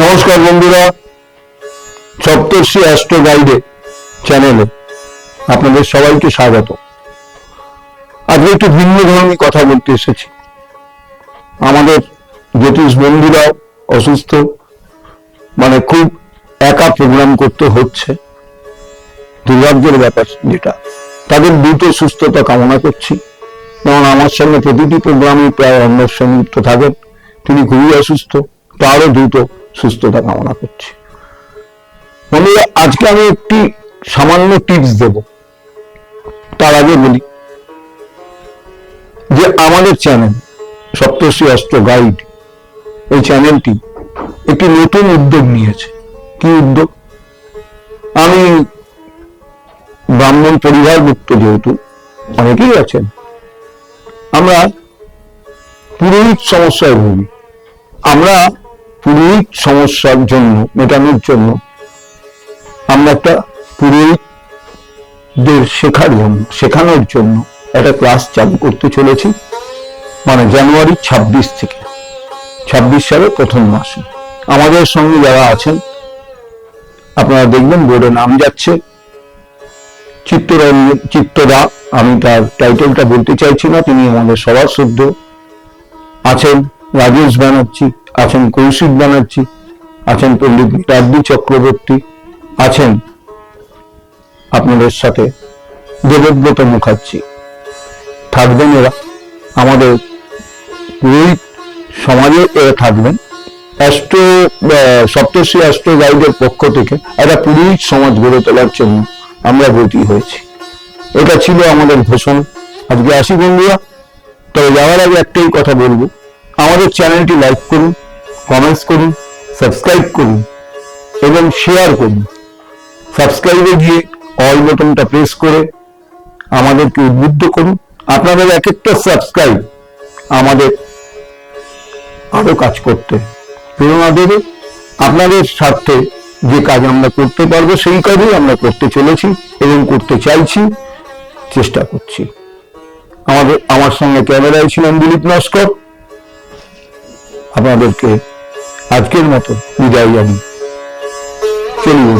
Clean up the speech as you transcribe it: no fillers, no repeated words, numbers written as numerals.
নমস্কার বন্ধুরা, সপ্তর্ষি অ্যাস্ট্রো গাইডে চ্যানেলে আপনাদের সবাইকে স্বাগত। আজকে একটু ভিন্ন ধর্মী কথা বলতে এসেছি। আমাদের জ্যোতিষ বন্ধুরাও অসুস্থ, মানে খুব একা প্রোগ্রাম করতে হচ্ছে, দুর্ভাগ্যের ব্যাপার যেটা। তাদের দ্রুত সুস্থতা কামনা করছি। যেমন আমার সঙ্গে প্রতিটি প্রোগ্রামে প্রায় অন্যর সংযুক্ত থাকেন, তিনি খুবই অসুস্থ, তারও দ্রুত সুস্থতা কামনা করছি। বন্ধুরা, আজকে আমি একটি সামান্য টিপস দেব। তার আগে বলি যে আমাদের চ্যানেল সপ্তর্ষি অ্যাস্ট্রো গাইড, এই চ্যানেলটি একটি নতুন উদ্যোগ নিয়েছে। কি উদ্যোগ? আমি ব্রাহ্মণ পরিবারভুক্ত, যেহেতু অনেকেই আছেন, আমরা পুরোহিত সমস্যায় ভুগি। আমরা পুরোহিত সমস্যার জন্য মেটানোর জন্য আমরা একটা পুরোহিতদের শেখানোর জন্য একটা ক্লাস চালু করতে চলেছি, মানে জানুয়ারি 26 থেকে 26 সালের প্রথম মাসে। আমাদের সঙ্গে যারা আছেন আপনারা দেখবেন বোর্ডে নাম যাচ্ছে চিত্তদা, আমি তার টাইটেলটা বলতে চাইছি না, তিনি আমাদের সবার শ্রদ্ধ। আছেন রাজেশ ব্যানার্জি, আছেন কৌশিক ব্যানার্জি, আছেন পণ্ডিত রাজ্ঞী চক্রবর্তী, আছেন আপনাদের সাথে দেবব্রত মুখার্জি। থাকবেন এরা, আমাদের পুরোহিত সমাজে এরা থাকবেন। সপ্তর্ষি অ্যাস্ট্রো গাইডের পক্ষ থেকে একটা পুরোহিত সমাজ গড়ে তোলার জন্য আমরা ব্রতী হয়েছি। এটা ছিল আমাদের ঘোষণা। আজকে আসি বন্ধুরা। তবে যাওয়ার আগে একটাই কথা বলবো, আমাদের চ্যানেলটি লাইক করুন, কমেন্টস করুন, সাবস্ক্রাইব করুন এবং শেয়ার করুন। সাবস্ক্রাইবে গিয়ে অল বাটনটা প্রেস করে আমাদেরকে উদ্বুদ্ধ করুন। আপনাদের এক একটা সাবস্ক্রাইব আমাদের আরো কাজ করতে প্রেরণা দেবে। আপনাদের স্বার্থে যে কাজ আমরা করতে পারবো সেই কাজই আমরা করতে চলেছি এবং করতে চাইছি, চেষ্টা করছি। আমার সঙ্গে ক্যামেরায় ছিলেন দিলীপ নস্কর। আপনাদেরকে আজকের মতো বিদায় জানি। চলুন।